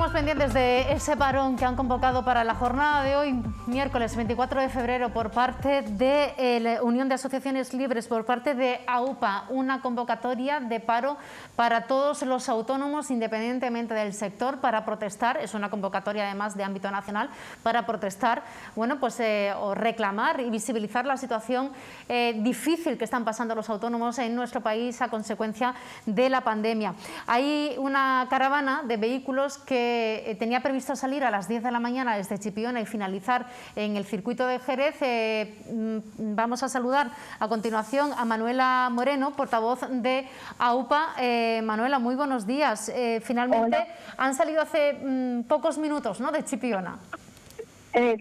Seguimos pendientes de ese parón que han convocado para la jornada de hoy, miércoles 24 de febrero, por parte de la Unión de Asociaciones Libres, por parte de AUPA, una convocatoria de paro para todos los autónomos, independientemente del sector, para protestar. Es una convocatoria además de ámbito nacional para protestar, bueno, pues o reclamar y visibilizar la situación difícil que están pasando los autónomos en nuestro país a consecuencia de la pandemia. Hay una caravana de vehículos que tenía previsto salir a las 10 de la mañana desde Chipiona y finalizar en el circuito de Jerez. Vamos a saludar a continuación a Manuela Moreno, portavoz de AUPA. Manuela, muy buenos días. Finalmente Hola. Han salido hace pocos minutos, ¿no?, de Chipiona.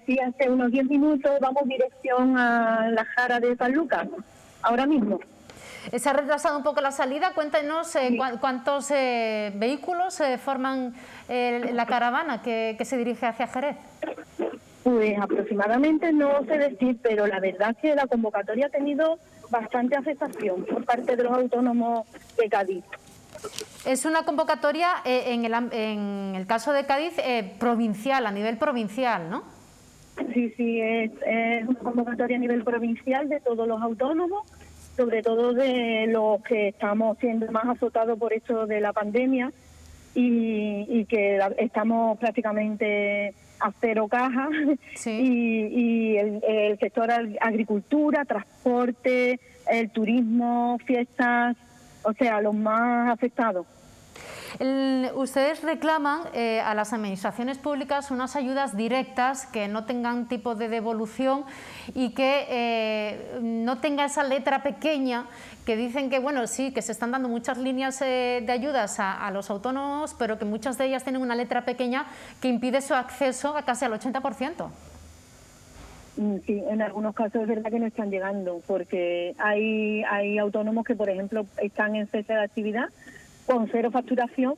Sí, hace unos 10 minutos vamos dirección a la Jara de San Lucas, ahora mismo. Se ha retrasado un poco la salida. Cuéntenos Sí. cuántos vehículos forman la caravana que se dirige hacia Jerez. Pues aproximadamente no sé decir, pero la verdad es que la convocatoria ha tenido bastante aceptación por parte de los autónomos de Cádiz. Es una convocatoria, en el caso de Cádiz, provincial, a nivel provincial, ¿no? Sí, es una convocatoria a nivel provincial de todos los autónomos, sobre todo de los que estamos siendo más azotados por esto de la pandemia y que estamos prácticamente a cero caja. Sí. Y el sector agricultura, transporte, el turismo, fiestas, o sea, los más afectados. Ustedes reclaman a las administraciones públicas unas ayudas directas que no tengan tipo de devolución y que no tenga esa letra pequeña que dicen que, bueno, sí, que se están dando muchas líneas de ayudas a los autónomos, pero que muchas de ellas tienen una letra pequeña que impide su acceso a casi al 80%. Sí, en algunos casos es verdad que no están llegando, porque hay autónomos que, por ejemplo, están en cese de actividad con cero facturación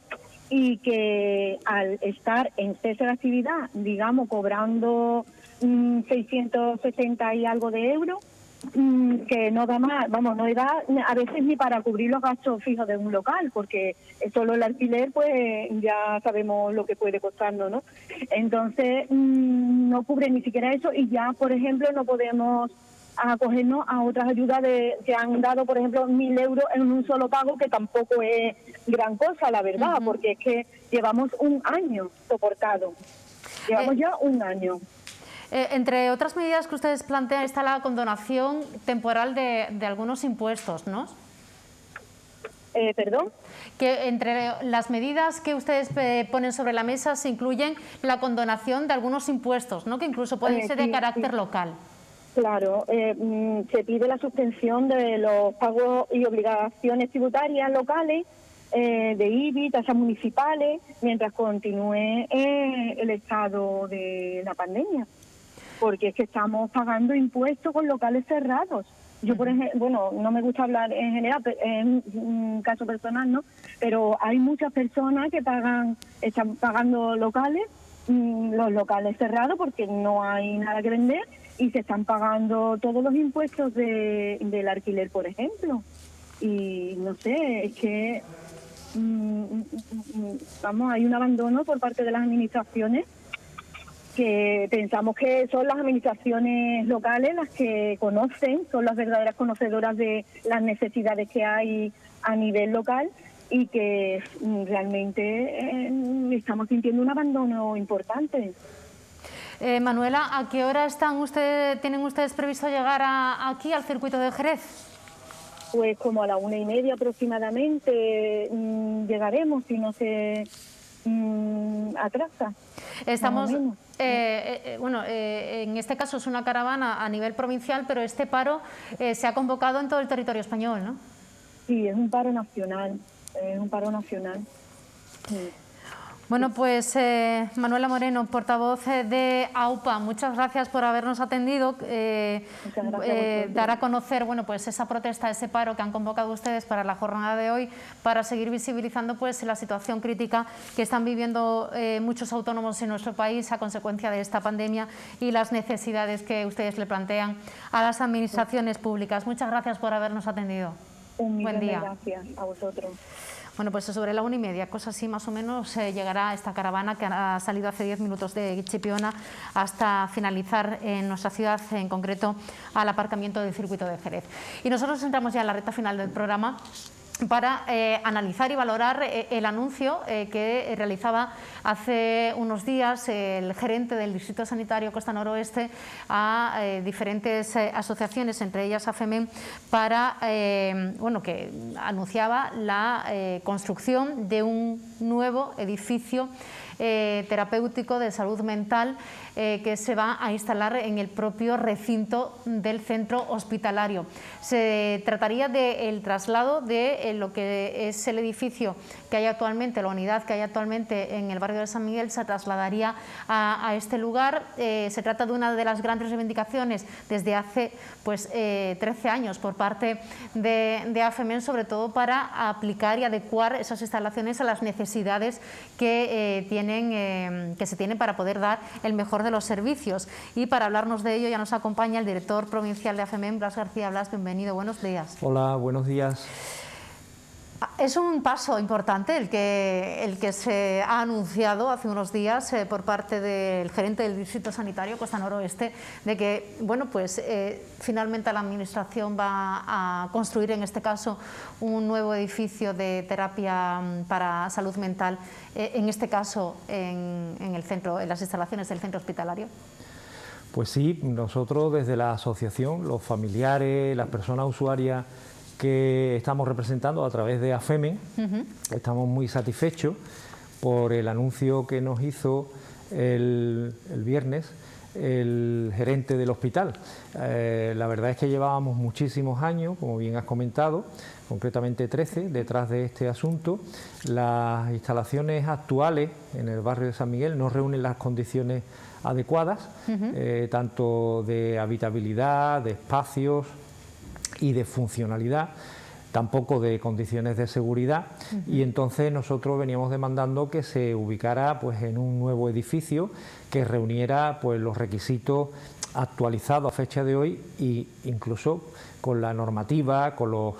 y que al estar en cese de actividad, digamos, cobrando 670 y algo de euros, que no da más, vamos, no da a veces ni para cubrir los gastos fijos de un local, porque solo el alquiler, pues ya sabemos lo que puede costarnos, ¿no? Entonces, no cubre ni siquiera eso y ya, por ejemplo, no podemos acogernos a otras ayudas que han dado, por ejemplo, 1.000 euros en un solo pago, que tampoco es gran cosa, la verdad, porque es que llevamos un año soportado. Llevamos ya un año. Entre otras medidas que ustedes plantean está la condonación temporal de algunos impuestos, ¿no? ¿Perdón? Que entre las medidas que ustedes ponen sobre la mesa se incluyen la condonación de algunos impuestos, ¿no?, que incluso pueden ser de carácter local. Claro, se pide la suspensión de los pagos y obligaciones tributarias locales, de IBI, tasas municipales, mientras continúe el estado de la pandemia, porque es que estamos pagando impuestos con locales cerrados. Yo, por ejemplo, bueno, no me gusta hablar en general, en un caso personal, ¿no? Pero hay muchas personas que están pagando locales, los locales cerrados porque no hay nada que vender, y se están pagando todos los impuestos del alquiler, por ejemplo. Y no sé, es que vamos, hay un abandono por parte de las administraciones, que pensamos que son las administraciones locales las que conocen, son las verdaderas conocedoras de las necesidades que hay a nivel local, y que realmente estamos sintiendo un abandono importante. Manuela, ¿a qué hora tienen ustedes previsto llegar aquí al circuito de Jerez? Pues como a la 1:30 aproximadamente llegaremos, si no se atrasa. Estamos, en este caso es una caravana a nivel provincial, pero este paro se ha convocado en todo el territorio español, ¿no? Sí, es un paro nacional, Sí. Bueno, pues Manuela Moreno, portavoz de AUPA, muchas gracias por habernos atendido. Dar a conocer, bueno, pues esa protesta, ese paro que han convocado ustedes para la jornada de hoy, para seguir visibilizando pues la situación crítica que están viviendo muchos autónomos en nuestro país a consecuencia de esta pandemia y las necesidades que ustedes le plantean a las administraciones públicas. Muchas gracias por habernos atendido. Un millón Buen día. de gracias a vosotros. Bueno, pues sobre la 1:30, cosa así más o menos, llegará esta caravana que ha salido hace 10 minutos de Chipiona hasta finalizar en nuestra ciudad, en concreto al aparcamiento del circuito de Jerez. Y nosotros entramos ya en la recta final del programa para analizar y valorar el anuncio que realizaba hace unos días el gerente del Distrito Sanitario Costa Noroeste a diferentes asociaciones, entre ellas a FEMEN, para, bueno, que anunciaba la construcción de un nuevo edificio terapéutico de salud mental que se va a instalar en el propio recinto del centro hospitalario. Se trataría del traslado de lo que es el edificio que hay actualmente, la unidad que hay actualmente en el barrio de San Miguel, se trasladaría a este lugar. Se trata de una de las grandes reivindicaciones desde hace 13 años por parte de AFEMEN, sobre todo para aplicar y adecuar esas instalaciones a las necesidades que se tienen para poder dar el mejor de los servicios. Y para hablarnos de ello ya nos acompaña el director provincial de AFEMEN, Blas García. Blas, bienvenido, buenos días. Hola, buenos días. Es un paso importante el que se ha anunciado hace unos días por parte del gerente del Distrito Sanitario Costa Noroeste, de que finalmente la Administración va a construir, en este caso, un nuevo edificio de terapia para salud mental, en este caso en las instalaciones del centro hospitalario. Pues sí, nosotros desde la asociación, los familiares, las personas usuarias que estamos representando a través de AFEMEN, estamos muy satisfechos por el anuncio que nos hizo el viernes el gerente del hospital. La verdad es que llevábamos muchísimos años, como bien has comentado, concretamente 13, detrás de este asunto. Las instalaciones actuales en el barrio de San Miguel no reúnen las condiciones adecuadas, tanto de habitabilidad, de espacios y de funcionalidad, tampoco de condiciones de seguridad, y entonces nosotros veníamos demandando que se ubicara en un nuevo edificio que reuniera los requisitos actualizados a fecha de hoy, e incluso con la normativa, con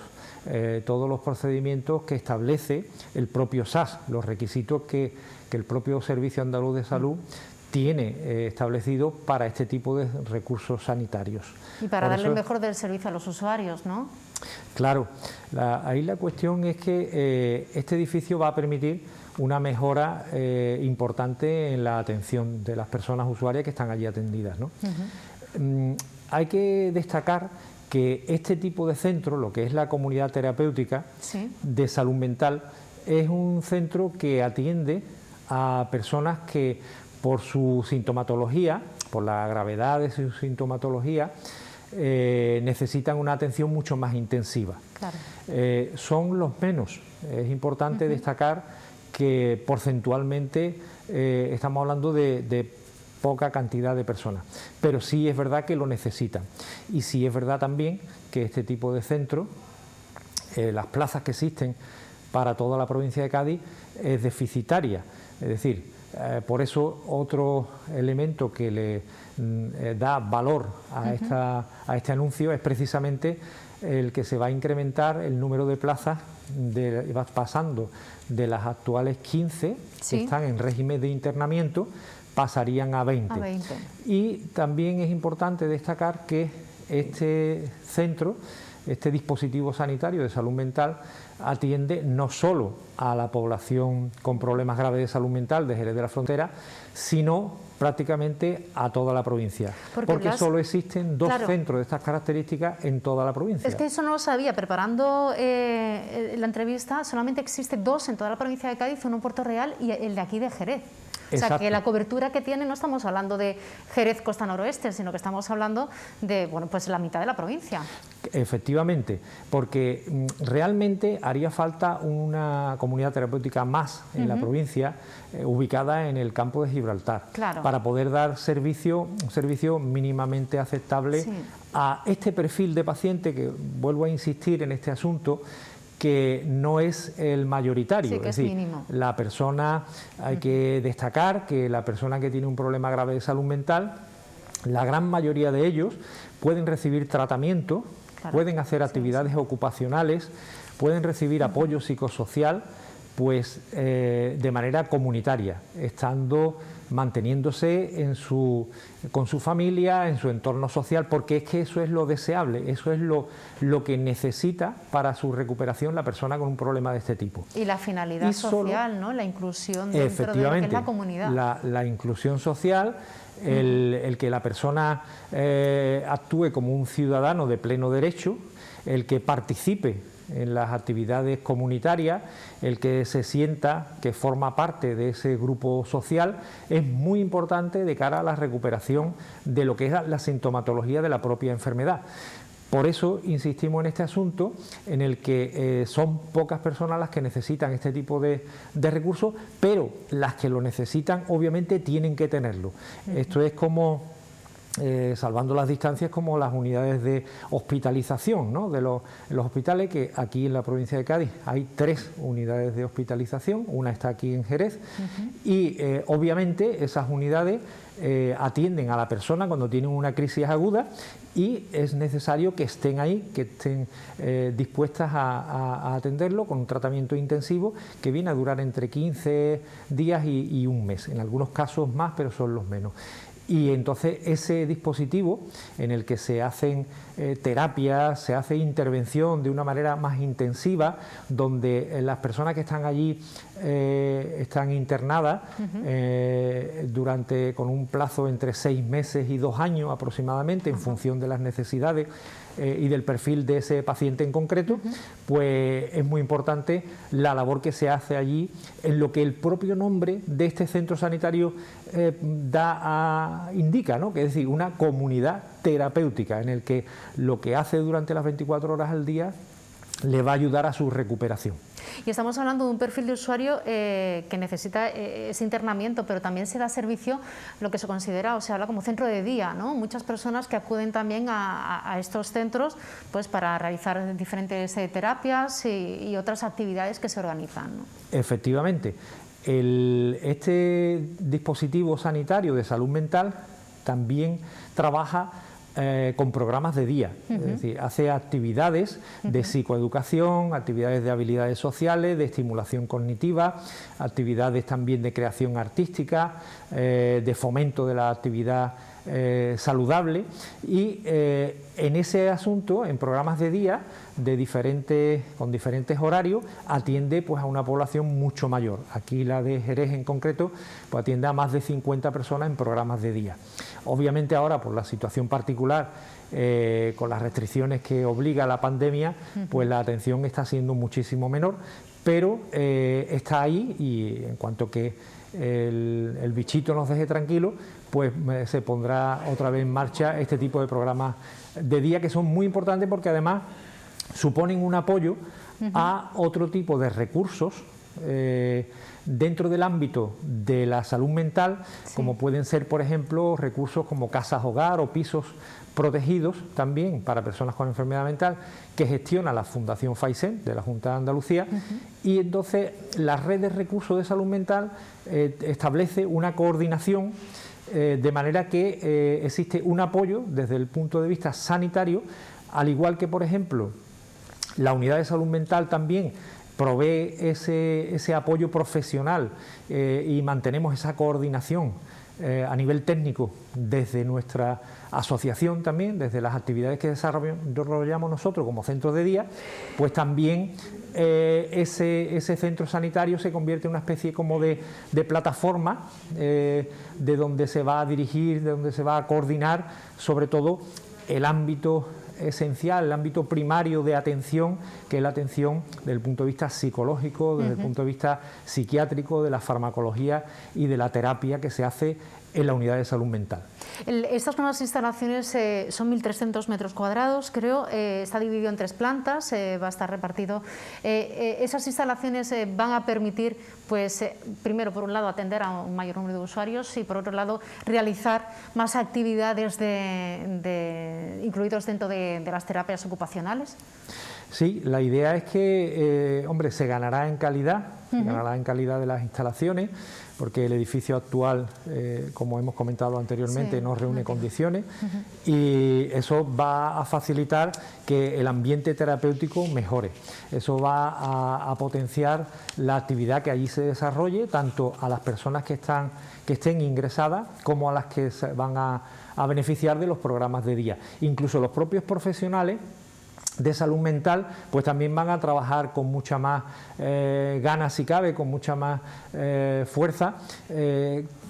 todos los procedimientos que establece el propio SAS, los requisitos que el propio Servicio Andaluz de Salud tiene establecido para este tipo de recursos sanitarios. Y para darle el mejor del servicio a los usuarios, ¿no? Claro, ahí la cuestión es que este edificio va a permitir una mejora importante en la atención de las personas usuarias que están allí atendidas, ¿no? Hay que destacar que este tipo de centro, lo que es la comunidad terapéutica de salud mental, es un centro que atiende a personas que por su sintomatología, por la gravedad de su sintomatología, necesitan una atención mucho más intensiva. Claro. Son los menos. Es importante destacar que porcentualmente estamos hablando de poca cantidad de personas, pero sí es verdad que lo necesitan. Y sí es verdad también que este tipo de centros, las plazas que existen para toda la provincia de Cádiz, es deficitaria. Es decir, por eso otro elemento que le da valor a este anuncio es precisamente el que se va a incrementar el número de plazas, va pasando de las actuales 15 que están en régimen de internamiento, pasarían a 20. Y también es importante destacar que este centro, este dispositivo sanitario de salud mental, atiende no solo a la población con problemas graves de salud mental de Jerez de la Frontera, sino prácticamente a toda la provincia, porque solo existen dos centros de estas características en toda la provincia. Es que eso no lo sabía. Preparando la entrevista, solamente existe 2 en toda la provincia de Cádiz, uno en Puerto Real y el de aquí de Jerez. O sea, que la cobertura que tiene, no estamos hablando de Jerez, Costa Noroeste, sino que estamos hablando de la mitad de la provincia. Efectivamente, porque realmente haría falta una comunidad terapéutica más en la provincia, ubicada en el campo de Gibraltar, para poder dar un servicio mínimamente aceptable a este perfil de paciente, que vuelvo a insistir en este asunto, que no es el mayoritario, es decir, mínimo. La persona, hay que destacar que la persona que tiene un problema grave de salud mental, la gran mayoría de ellos pueden recibir tratamiento, pueden hacer actividades ocupacionales, pueden recibir apoyo psicosocial pues de manera comunitaria, manteniéndose con su familia, en su entorno social, porque es que eso es lo deseable, eso es lo que necesita para su recuperación la persona con un problema de este tipo. Y la finalidad social, ¿no? La inclusión dentro de lo que es la comunidad. La inclusión social, el que la persona actúe como un ciudadano de pleno derecho, el que participe en las actividades comunitarias, el que se sienta que forma parte de ese grupo social, es muy importante de cara a la recuperación de lo que es la sintomatología de la propia enfermedad. Por eso insistimos en este asunto, en el que son pocas personas las que necesitan este tipo de recursos, pero las que lo necesitan obviamente tienen que tenerlo. Esto es como, salvando las distancias, como las unidades de hospitalización, ¿no? En los hospitales, que aquí en la provincia de Cádiz hay 3 unidades de hospitalización, una está aquí en Jerez, y obviamente esas unidades atienden a la persona cuando tienen una crisis aguda, y es necesario que estén ahí, que estén dispuestas a atenderlo con un tratamiento intensivo que viene a durar entre 15 días y un mes, en algunos casos más, pero son los menos. Y entonces ese dispositivo en el que se hacen terapias, se hace intervención de una manera más intensiva, donde las personas que están allí están internadas con un plazo entre 6 meses y 2 años aproximadamente, en función de las necesidades y del perfil de ese paciente en concreto, pues es muy importante la labor que se hace allí, en lo que el propio nombre de este centro sanitario indica, ¿no? Que es decir, una comunidad terapéutica, en el que lo que hace durante las 24 horas al día le va a ayudar a su recuperación. Y estamos hablando de un perfil de usuario que necesita ese internamiento, pero también se da servicio lo que se considera, o se habla como centro de día, ¿no? Muchas personas que acuden también a estos centros, pues para realizar diferentes terapias y otras actividades que se organizan, ¿no? Efectivamente. Este dispositivo sanitario de salud mental también trabaja con programas de día, es decir, hace actividades de psicoeducación, actividades de habilidades sociales, de estimulación cognitiva, actividades también de creación artística, de fomento de la actividad saludable, y en ese asunto, en programas de día con diferentes horarios, atiende pues a una población mucho mayor. Aquí la de Jerez en concreto pues atiende a más de 50 personas en programas de día. Obviamente ahora, por la situación particular, con las restricciones que obliga la pandemia, pues la atención está siendo muchísimo menor, pero está ahí, y en cuanto que el bichito nos deje tranquilo, pues se pondrá otra vez en marcha este tipo de programas de día, que son muy importantes porque además suponen un apoyo a otro tipo de recursos dentro del ámbito de la salud mental, como pueden ser, por ejemplo, recursos como casas hogar o pisos protegidos también para personas con enfermedad mental, que gestiona la Fundación FAISEN de la Junta de Andalucía, y entonces la red de recursos de salud mental establece una coordinación de manera que existe un apoyo desde el punto de vista sanitario, al igual que, por ejemplo, la unidad de salud mental también provee ese apoyo profesional y mantenemos esa coordinación a nivel técnico desde nuestra asociación también, desde las actividades que desarrollamos nosotros como centros de día, pues también ese centro sanitario se convierte en una especie como de plataforma de donde se va a dirigir, de donde se va a coordinar sobre todo el ámbito esencial, el ámbito primario de atención, que es la atención desde el punto de vista psicológico, desde el punto de vista psiquiátrico, de la farmacología y de la terapia que se hace en la unidad de salud mental. Estas nuevas instalaciones son 1.300 metros cuadrados, creo, está dividido en 3 plantas, va a estar repartido. Esas instalaciones van a permitir, pues, primero, por un lado, atender a un mayor número de usuarios y, por otro lado, realizar más actividades incluidos dentro de las terapias ocupacionales. Sí, la idea es que, hombre, se ganará en calidad ganará en calidad de las instalaciones, porque el edificio actual, como hemos comentado anteriormente, no reúne condiciones, y eso va a facilitar que el ambiente terapéutico mejore. Eso va a potenciar la actividad que allí se desarrolle, tanto a las personas que estén ingresadas como a las que se van a beneficiar de los programas de día. Incluso los propios profesionales de salud mental pues también van a trabajar con mucha más ganas, si cabe, con mucha más fuerza,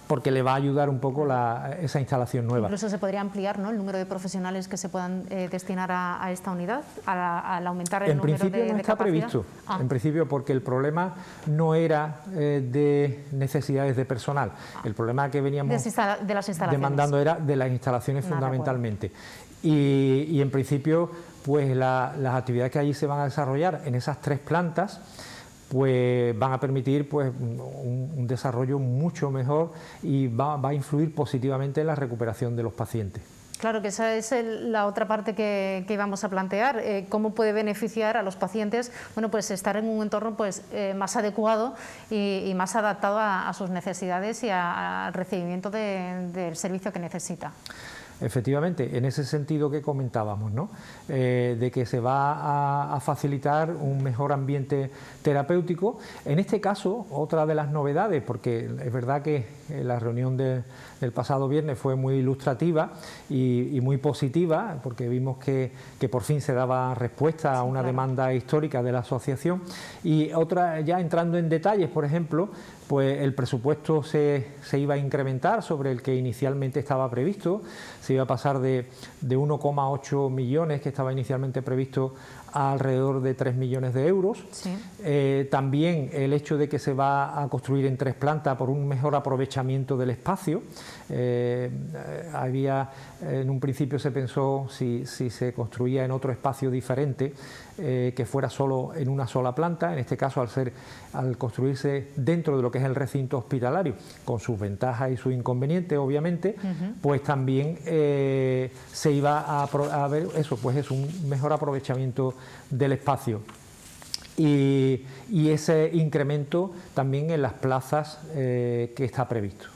porque le va a ayudar un poco esa instalación nueva. Incluso se podría ampliar, ¿no?, el número de profesionales que se puedan destinar a esta unidad, al aumentar el número de capacidad. En principio no está previsto, en principio, porque el problema no era de necesidades de personal, el problema que veníamos demandando era de las instalaciones fundamentalmente. Y en principio, pues las actividades que allí se van a desarrollar en esas 3 plantas, pues van a permitir pues un desarrollo mucho mejor y va a influir positivamente en la recuperación de los pacientes. Claro, que esa es la otra parte que íbamos a plantear, cómo puede beneficiar a los pacientes, bueno, pues estar en un entorno pues más adecuado y más adaptado a sus necesidades y al recibimiento del servicio que necesita. Efectivamente, en ese sentido que comentábamos, ¿no? De que se va a facilitar un mejor ambiente terapéutico. En este caso, otra de las novedades, porque es verdad que la reunión del pasado viernes fue muy ilustrativa y muy positiva, porque vimos que por fin se daba respuesta a una demanda histórica de la asociación. Y otra, ya entrando en detalles, por ejemplo, pues el presupuesto se iba a incrementar sobre el que inicialmente estaba previsto, se iba a pasar de 1,8 millones que estaba inicialmente previsto a alrededor de 3 millones de euros. Sí. También el hecho de que se va a construir en 3 plantas por un mejor aprovechamiento del espacio. En un principio se pensó si se construía en otro espacio diferente, que fuera solo en una sola planta. En este caso, al construirse dentro de lo que es el recinto hospitalario, con sus ventajas y sus inconvenientes, obviamente, pues también se iba a ver eso, pues es un mejor aprovechamiento del espacio. Y ese incremento también en las plazas que está previsto.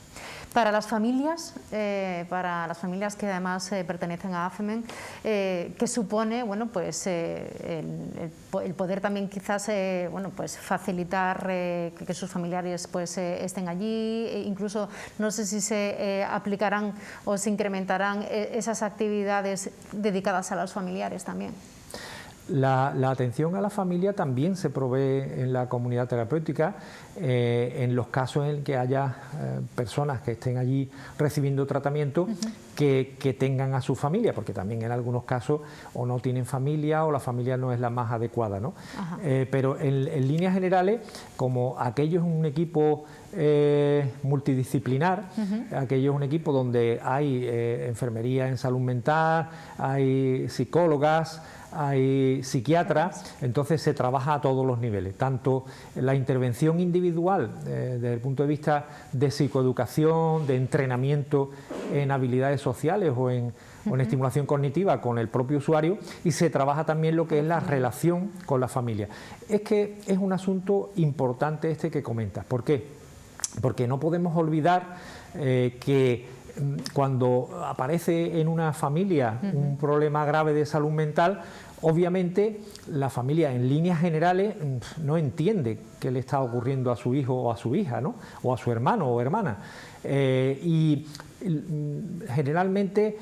Para las familias que además pertenecen a AFEMEN, ¿qué supone, bueno, pues el poder también quizás bueno, pues facilitar que sus familiares pues estén allí? Incluso no sé si se aplicarán o se incrementarán esas actividades dedicadas a los familiares también. La atención a la familia también se provee en la comunidad terapéutica en los casos en que haya personas que estén allí recibiendo tratamiento que tengan a su familia, porque también en algunos casos o no tienen familia o la familia no es la más adecuada, ¿no? Pero en líneas generales, como aquello es un equipo multidisciplinar, aquello es un equipo donde hay enfermería en salud mental, hay psicólogas, hay psiquiatras, entonces se trabaja a todos los niveles, tanto la intervención individual desde el punto de vista de psicoeducación, de entrenamiento en habilidades sociales o en estimulación cognitiva con el propio usuario, y se trabaja también lo que es la relación con la familia. Es que es un asunto importante este que comentas. ¿Por qué? Porque no podemos olvidar que cuando aparece en una familia un problema grave de salud mental, obviamente la familia en líneas generales no entiende qué le está ocurriendo a su hijo o a su hija, ¿no? O a su hermano o hermana. Y generalmente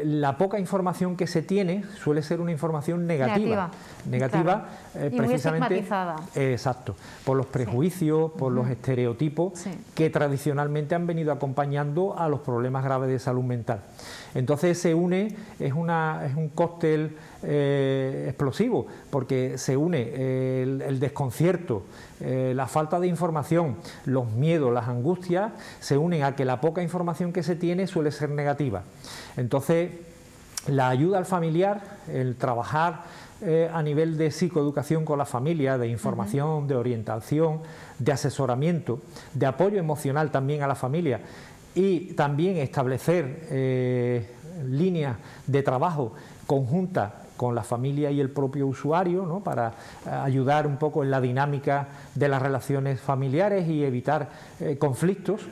la poca información que se tiene suele ser una información negativa, claro. Y muy estigmatizada. Exacto, por los prejuicios, por los estereotipos que tradicionalmente han venido acompañando a los problemas graves de salud mental. Entonces se une, es un cóctel explosivo, porque se une el desconcierto, la falta de información, los miedos, las angustias, se unen a que la poca información que se tiene suele ser negativa. Entonces, la ayuda al familiar, el trabajar a nivel de psicoeducación con la familia, de información, de orientación, de asesoramiento, de apoyo emocional también a la familia, y también establecer líneas de trabajo conjunta con la familia y el propio usuario, ¿no?, para ayudar un poco en la dinámica de las relaciones familiares y evitar conflictos.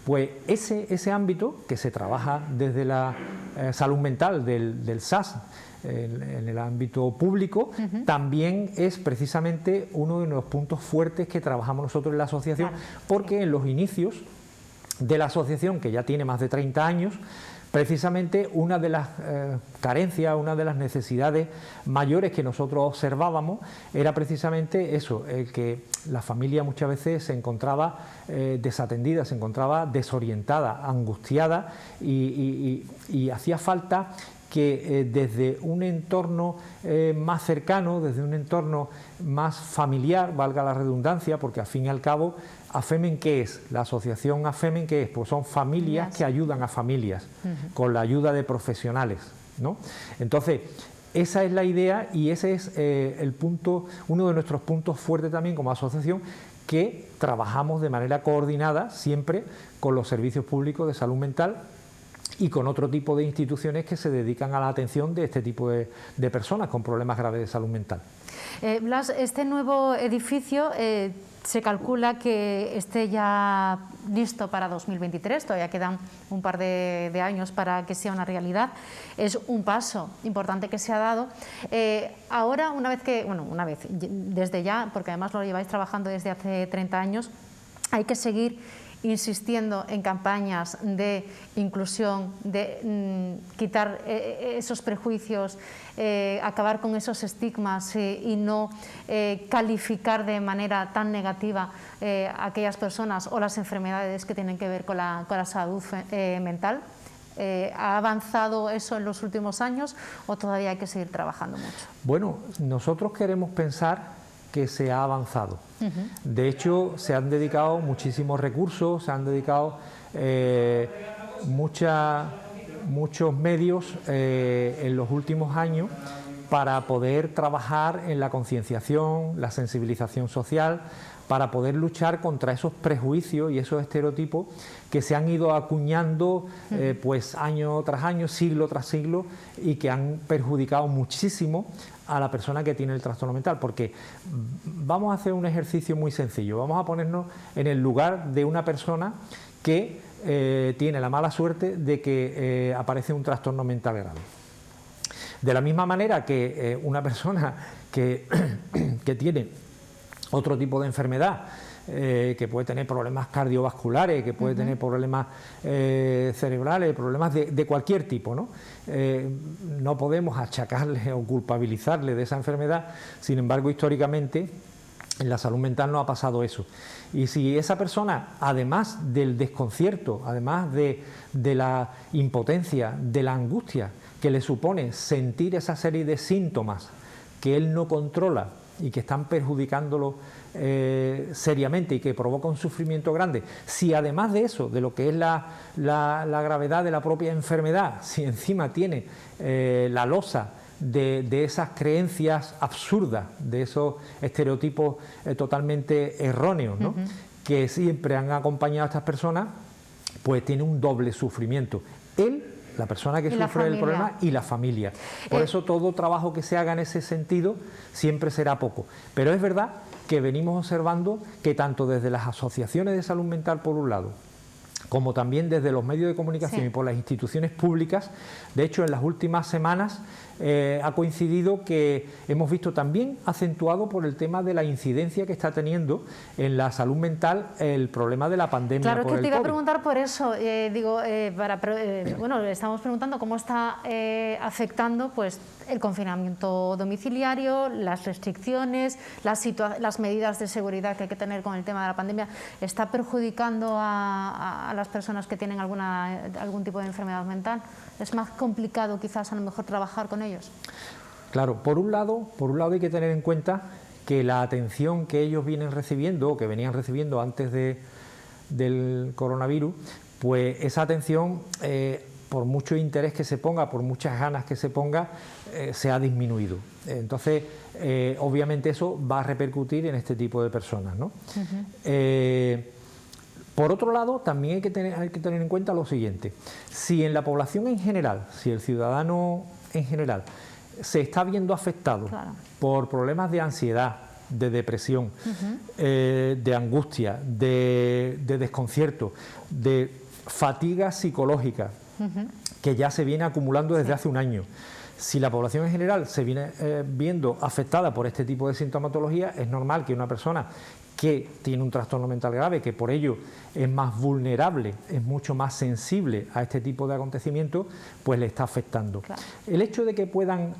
Pues ese ámbito que se trabaja desde la salud mental del SAS en el ámbito público, también es precisamente uno de los puntos fuertes que trabajamos nosotros en la asociación, porque en los inicios de la asociación, que ya tiene más de 30 años, precisamente una de las carencias, una de las necesidades mayores que nosotros observábamos era precisamente eso, que la familia muchas veces se encontraba desatendida, se encontraba desorientada, angustiada y hacía falta que desde un entorno más cercano, desde un entorno más familiar, valga la redundancia, porque al fin y al cabo, AFEMEN, ¿qué es? La asociación AFEMEN, ¿qué es? Pues son familias que ayudan a familias, con la ayuda de profesionales, ¿no? Entonces, esa es la idea y ese es el punto, uno de nuestros puntos fuertes también como asociación, que trabajamos de manera coordinada siempre con los servicios públicos de salud mental y con otro tipo de instituciones que se dedican a la atención de este tipo de personas con problemas graves de salud mental. Blas, este nuevo edificio se calcula que esté ya listo para 2023, todavía quedan un par de años para que sea una realidad. Es un paso importante que se ha dado. Ahora, desde ya, porque además lo lleváis trabajando desde hace 30 años, hay que seguir insistiendo en campañas de inclusión, de quitar esos prejuicios, acabar con esos estigmas y no calificar de manera tan negativa a aquellas personas o las enfermedades que tienen que ver con la salud mental. ¿Ha avanzado eso en los últimos años o todavía hay que seguir trabajando mucho? Bueno, nosotros queremos pensar que se ha avanzado. De hecho, se han dedicado muchísimos recursos, se han dedicado muchos medios en los últimos años para poder trabajar en la concienciación, la sensibilización social, para poder luchar contra esos prejuicios y esos estereotipos que se han ido acuñando pues año tras año, siglo tras siglo, y que han perjudicado muchísimo a la persona que tiene el trastorno mental. Porque vamos a hacer un ejercicio muy sencillo, vamos a ponernos en el lugar de una persona que tiene la mala suerte de que aparece un trastorno mental grave. De la misma manera que una persona que tiene otro tipo de enfermedad, que puede tener problemas cardiovasculares, que puede tener problemas cerebrales, problemas de cualquier tipo, ¿no? No podemos achacarle o culpabilizarle de esa enfermedad. Sin embargo, históricamente en la salud mental no ha pasado eso. Y si esa persona, además del desconcierto, además de la impotencia, de la angustia que le supone sentir esa serie de síntomas que él no controla y que están perjudicándolo seriamente y que provoca un sufrimiento grande, si además de eso, de lo que es la gravedad de la propia enfermedad, si encima tiene la losa de esas creencias absurdas, de esos estereotipos totalmente erróneos, ¿no?, que siempre han acompañado a estas personas, pues tiene un doble sufrimiento. La persona que sufre el problema y la familia. Por eso todo trabajo que se haga en ese sentido siempre será poco. Pero es verdad que venimos observando que tanto desde las asociaciones de salud mental por un lado, como también desde los medios de comunicación y por las instituciones públicas, de hecho en las últimas semanas ha coincidido que hemos visto también acentuado por el tema de la incidencia que está teniendo en la salud mental el problema de la pandemia. Claro, por que el te iba a COVID. preguntar por eso, le estamos preguntando cómo está afectando pues el confinamiento domiciliario, las restricciones, las medidas de seguridad que hay que tener con el tema de la pandemia. ¿Está perjudicando a las personas que tienen algún tipo de enfermedad mental? ¿Es más complicado quizás a lo mejor trabajar con ellos? Claro, por un lado hay que tener en cuenta que la atención que ellos vienen recibiendo, o que venían recibiendo antes del coronavirus, pues esa atención, por mucho interés que se ponga, por muchas ganas que se ponga, se ha disminuido. Entonces, obviamente eso va a repercutir en este tipo de personas, ¿no? Por otro lado, también hay que tener en cuenta lo siguiente: si en la población en general, si el ciudadano en general se está viendo afectado por problemas de ansiedad, de depresión, de angustia, de desconcierto, de fatiga psicológica, que ya se viene acumulando desde hace un año. Si la población en general se viene viendo afectada por este tipo de sintomatología, es normal que una persona que tiene un trastorno mental grave, que por ello es más vulnerable, es mucho más sensible a este tipo de acontecimientos, pues le está afectando. Claro. El hecho de que puedan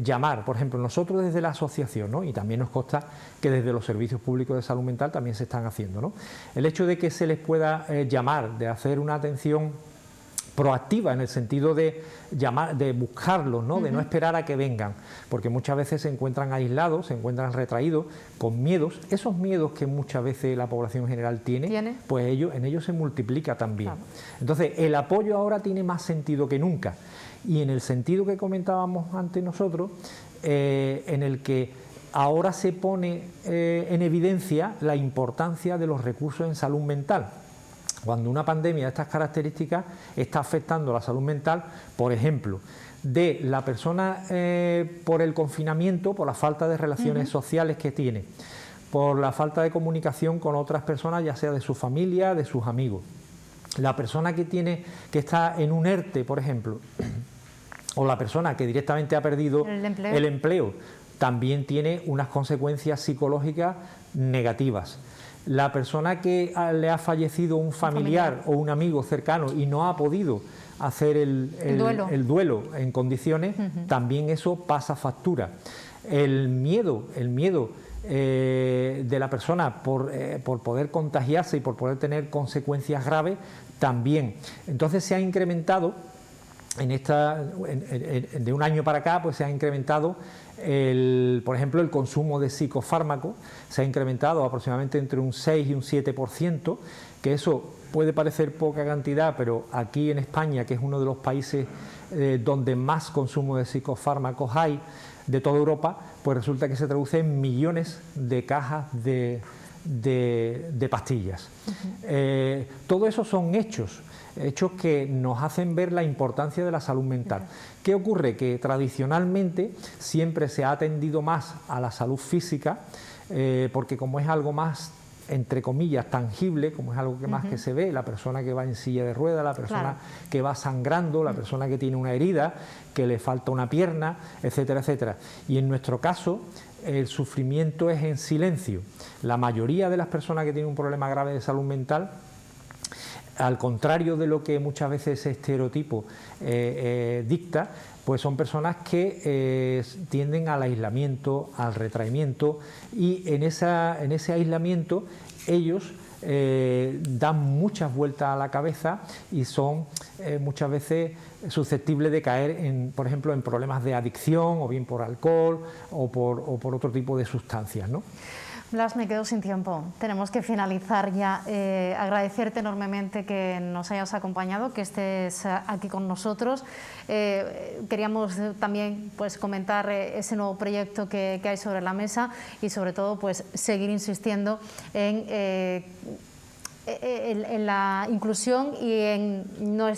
llamar, por ejemplo, nosotros desde la asociación, ¿no? Y también nos consta que desde los servicios públicos de salud mental también se están haciendo, ¿no? El hecho de que se les pueda llamar, de hacer una atención proactiva en el sentido de llamar, de buscarlos, ¿no? De no esperar a que vengan, porque muchas veces se encuentran aislados, se encuentran retraídos, con miedos. Esos miedos que muchas veces la población en general tiene, pues en ellos se multiplica también. Claro. Entonces, el apoyo ahora tiene más sentido que nunca. Y en el sentido que comentábamos antes nosotros, en el que ahora se pone en evidencia la importancia de los recursos en salud mental. Cuando una pandemia de estas características está afectando la salud mental, por ejemplo, de la persona por el confinamiento, por la falta de relaciones sociales que tiene, por la falta de comunicación con otras personas, ya sea de su familia, de sus amigos. La persona que está en un ERTE, por ejemplo, o la persona que directamente ha perdido el empleo, también tiene unas consecuencias psicológicas negativas. La persona que le ha fallecido un familiar o un amigo cercano y no ha podido hacer el duelo en condiciones, también eso pasa factura. El miedo de la persona por poder contagiarse y por poder tener consecuencias graves, también. Entonces se ha incrementado, de un año para acá, pues se ha incrementado por ejemplo, el consumo de psicofármacos. Se ha incrementado aproximadamente entre un 6 y un 7%, que eso puede parecer poca cantidad, pero aquí en España, que es uno de los países donde más consumo de psicofármacos hay de toda Europa, pues resulta que se traduce en millones de cajas de pastillas. Todo eso son hechos que nos hacen ver la importancia de la salud mental. ¿Qué ocurre? Que tradicionalmente siempre se ha atendido más a la salud física, porque como es algo más, entre comillas, tangible, como es algo que más que se ve, la persona que va en silla de ruedas, la persona que va sangrando, la persona que tiene una herida, que le falta una pierna, etcétera, etcétera. Y en nuestro caso, el sufrimiento es en silencio. La mayoría de las personas que tienen un problema grave de salud mental, al contrario de lo que muchas veces ese estereotipo dicta, pues son personas que tienden al aislamiento, al retraimiento, y en ese aislamiento ellos dan muchas vueltas a la cabeza y son muchas veces susceptibles de caer, por ejemplo, en problemas de adicción, o bien por alcohol o por otro tipo de sustancias, ¿no? Blas, me quedo sin tiempo. Tenemos que finalizar ya. Agradecerte enormemente que nos hayas acompañado, que estés aquí con nosotros. Queríamos también pues comentar ese nuevo proyecto que hay sobre la mesa y sobre todo pues seguir insistiendo en la inclusión y en no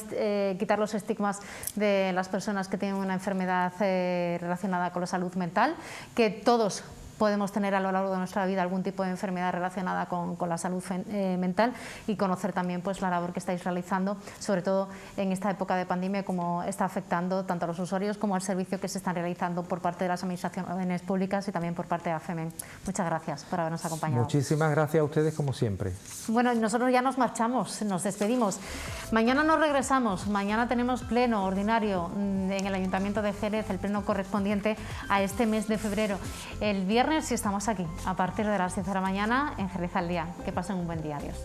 quitar los estigmas de las personas que tienen una enfermedad relacionada con la salud mental, que todos podemos tener a lo largo de nuestra vida algún tipo de enfermedad relacionada con la salud mental, y conocer también pues la labor que estáis realizando, sobre todo en esta época de pandemia, cómo está afectando tanto a los usuarios como al servicio que se están realizando por parte de las administraciones públicas y también por parte de AFEMEN. Muchas gracias por habernos acompañado. Muchísimas gracias a ustedes, como siempre. Bueno, nosotros ya nos marchamos, nos despedimos. Mañana nos regresamos, mañana tenemos pleno ordinario en el Ayuntamiento de Jerez, el pleno correspondiente a este mes de febrero. El viernes sí estamos aquí, a partir de las 10 de la mañana en Jerez al Día. Que pasen un buen día. Adiós.